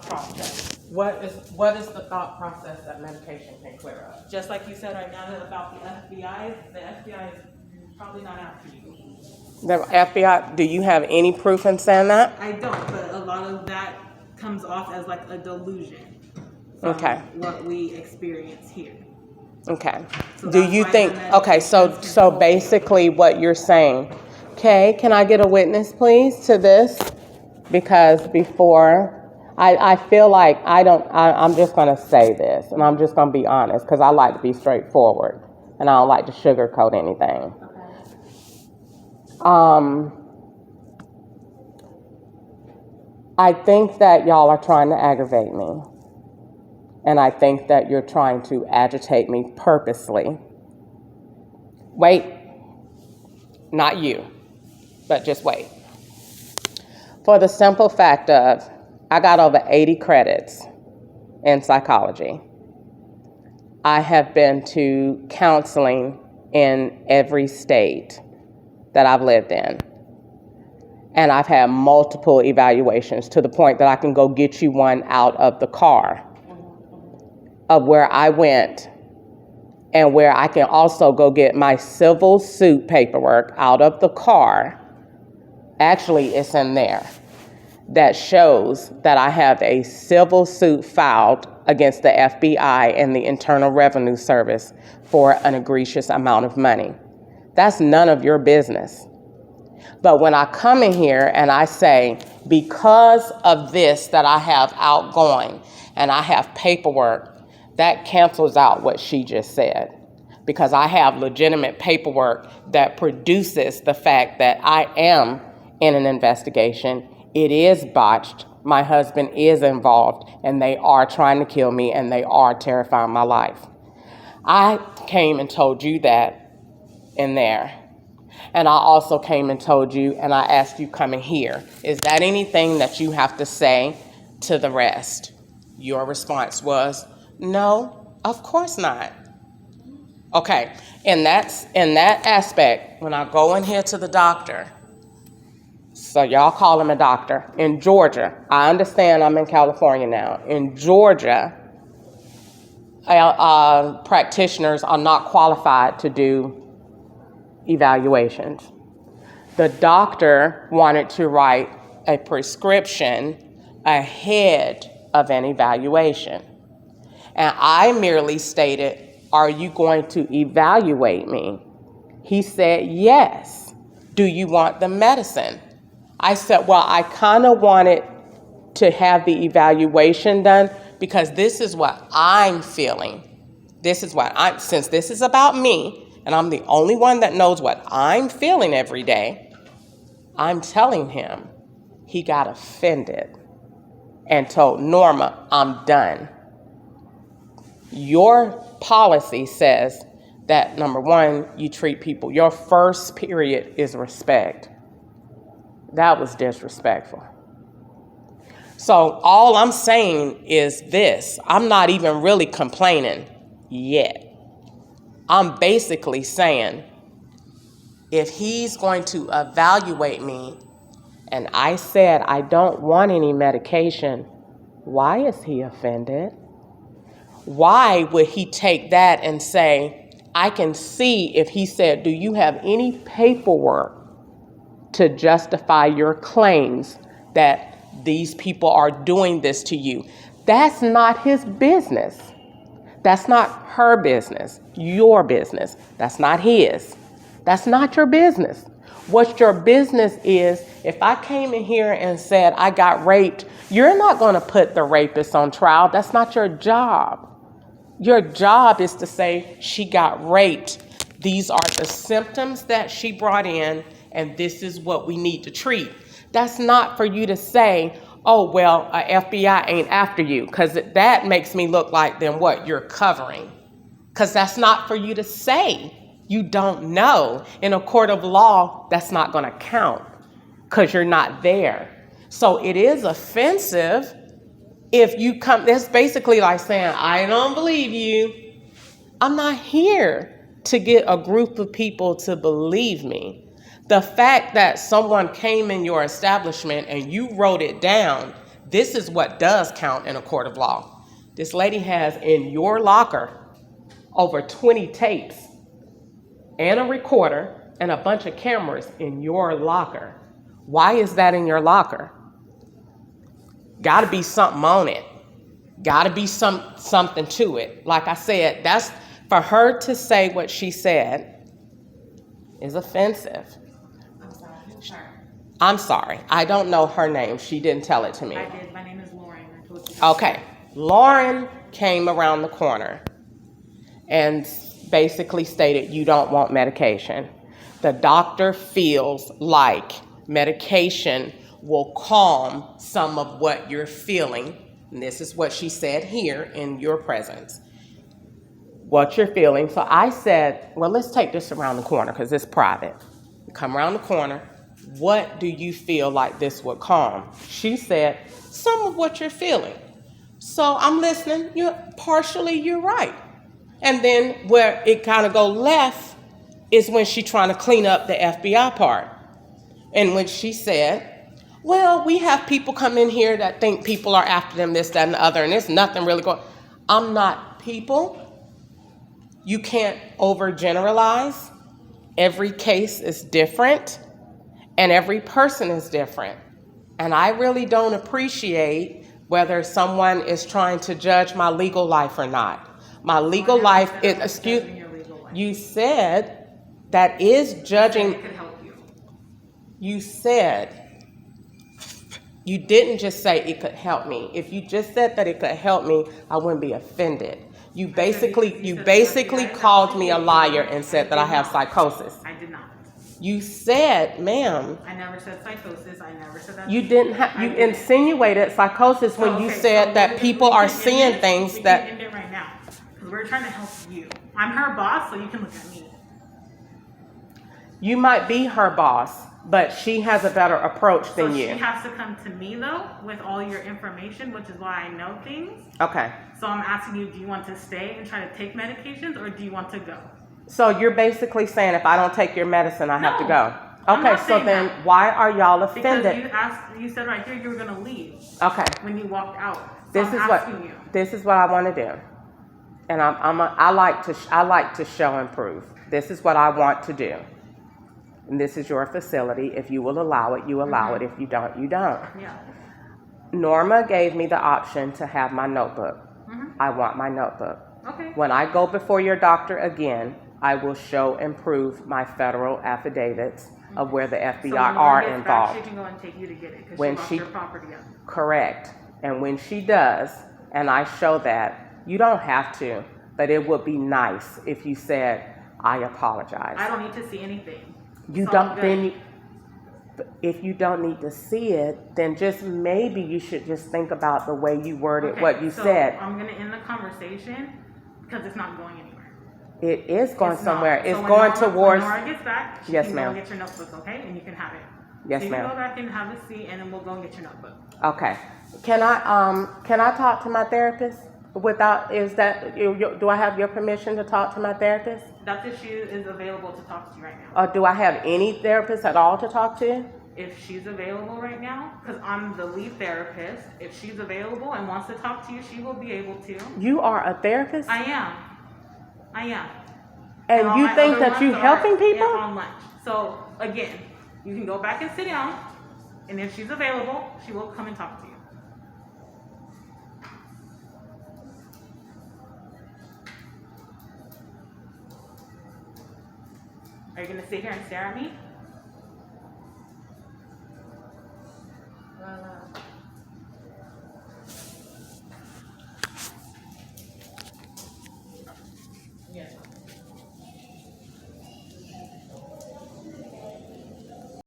process. What is the thought process that medication can clear up? Just like you said right now about the FBI is probably not after you. The FBI, do you have any proof in saying that? I don't, but a lot of that comes off as like a delusion from Okay. what we experience here. Okay. So Do that's you why think, the okay, so medications basically what you're saying, okay, can I get a witness please to this? Because before, I feel like I'm just going to say this, and I'm just going to be honest, because I like to be straightforward, and I don't like to sugarcoat anything. I think that y'all are trying to aggravate me. And I think that you're trying to agitate me purposely. Wait. Not you. But just wait. For the simple fact of, I got over 80 credits in psychology. I have been to counseling in every state that I've lived in. And I've had multiple evaluations to the point that I can go get you one out of the car of where I went, and where I can also go get my civil suit paperwork out of the car. Actually, it's in there. That shows that I have a civil suit filed against the FBI and the Internal Revenue Service for an egregious amount of money. That's none of your business. But when I come in here and I say, because of this that I have outgoing and I have paperwork, that cancels out what she just said. Because I have legitimate paperwork that produces the fact that I am in an investigation. It is botched. My husband is involved, and they are trying to kill me, and they are terrifying my life. I came and told you that in there. And I also came and told you, and I asked you coming here, is that anything that you have to say to the rest? Your response was, no, of course not. Okay, in that aspect, when I go in here to the doctor, so y'all call him a doctor, in Georgia, I understand I'm in California now. In Georgia, practitioners are not qualified to do evaluations. The doctor wanted to write a prescription ahead of an evaluation. And I merely stated, are you going to evaluate me? He said, yes. Do you want the medicine? I said, well, I kind of wanted to have the evaluation done because this is what I'm feeling. Since this is about me, and I'm the only one that knows what I'm feeling every day, I'm telling him. He got offended and told Norma, I'm done. Your policy says that, number one, you treat people. Your first period is respect. That was disrespectful. So all I'm saying is this. I'm not even really complaining yet. I'm basically saying, if he's going to evaluate me, and I said I don't want any medication, why is he offended? Why would he take that and say, I can see if he said, do you have any paperwork to justify your claims that these people are doing this to you? That's not his business. That's not her business, your business. That's not his. That's not your business. What your business is, if I came in here and said I got raped, you're not going to put the rapist on trial. That's not your job. Your job is to say she got raped. These are the symptoms that she brought in, and this is what we need to treat. That's not for you to say, oh, well, FBI ain't after you, because that makes me look like, then what, you're covering. Because that's not for you to say. You don't know. In a court of law, that's not going to count because you're not there. So it is offensive if you come. That's basically like saying, I don't believe you. I'm not here to get a group of people to believe me. The fact that someone came in your establishment and you wrote it down, This is what does count in a court of law. This lady has in your locker over 20 tapes and a recorder and a bunch of cameras in your locker. Why is that in your locker? Got to be something on it. Got to be something to it. Like I said, that's for her to say what she said is offensive. I'm sorry. Sorry. I'm sorry. I don't know her name. She didn't tell it to me. I did. My name is Lauren. I told you. Okay. Lauren came around the corner and basically stated you don't want medication. The doctor feels like medication will calm some of what you're feeling. And this is what she said here in your presence. What you're feeling. So I said, well, let's take this around the corner because it's private. Come around the corner. What do you feel like this would calm? She said, some of what you're feeling. So I'm listening. You're right. And then where it kind of go left is when she trying to clean up the FBI part. And when she said, well, we have people come in here that think people are after them, this, that, and the other, and there's nothing really going. I'm not people. You can't overgeneralize. Every case is different, and every person is different. And I really don't appreciate whether someone is trying to judge my legal life or not. My legal life is, you said that is judging. It could help you. You said, you didn't just say it could help me. If you just said that it could help me, I wouldn't be offended. You basically called me a liar and said that I have psychosis. I did not. You said, ma'am. I never said psychosis. I never said that. You didn't have. You insinuated psychosis when you said that people are seeing things that. We can end it right now because we're trying to help you. I'm her boss, so you can look at me. You might be her boss, but she has a better approach than you. She has to come to me though with all your information, which is why I know things. Okay. So I'm asking you, do you want to stay and try to take medications, or do you want to go? So you're basically saying if I don't take your medicine, I have to go. I'm Okay, not so saying then that. why are y'all offended? Because you said right here you were gonna leave Okay. when you walked out. So This I'm is asking you. this is what I want to do, and I like to show and prove. This is what I want to do, and this is your facility. If you will allow it, you allow it. If you don't, you don't. Yeah. Norma gave me the option to have my notebook. I want my notebook. Okay. When I go before your doctor again, I will show and prove my federal affidavits of where the FBI So when are Lauren gets involved. back, she can go and take you to get it because When she lost she- your property up. Correct. And when she does, and I show that, you don't have to, but it would be nice if you said, I apologize. I don't need to see anything. You So don't, I'm then good. if you don't need to see it, then just maybe you should just think about the way you worded Okay, what you so said. I'm gonna end the conversation because it's not going anywhere. It is going It's somewhere. not. It's So when going Nora, towards. When Nora gets back, she Yes, can go ma'am. and get your notebook, okay? And you can have it. Yes, so you ma'am. can go back and have a seat, and then we'll go and get your notebook. Okay. Can I talk to my therapist? Do I have your permission to talk to my therapist? Dr. Xu is available to talk to you right now. Or do I have any therapist at all to talk to? If she's available right now, because I'm the lead therapist, if she's available and wants to talk to you, she will be able to. You are a therapist? I am. And all you my think other that you ones helping are people? on lunch. So again, you can go back and sit down, and if she's available, she will come and talk to you. Are you gonna sit here and stare at me?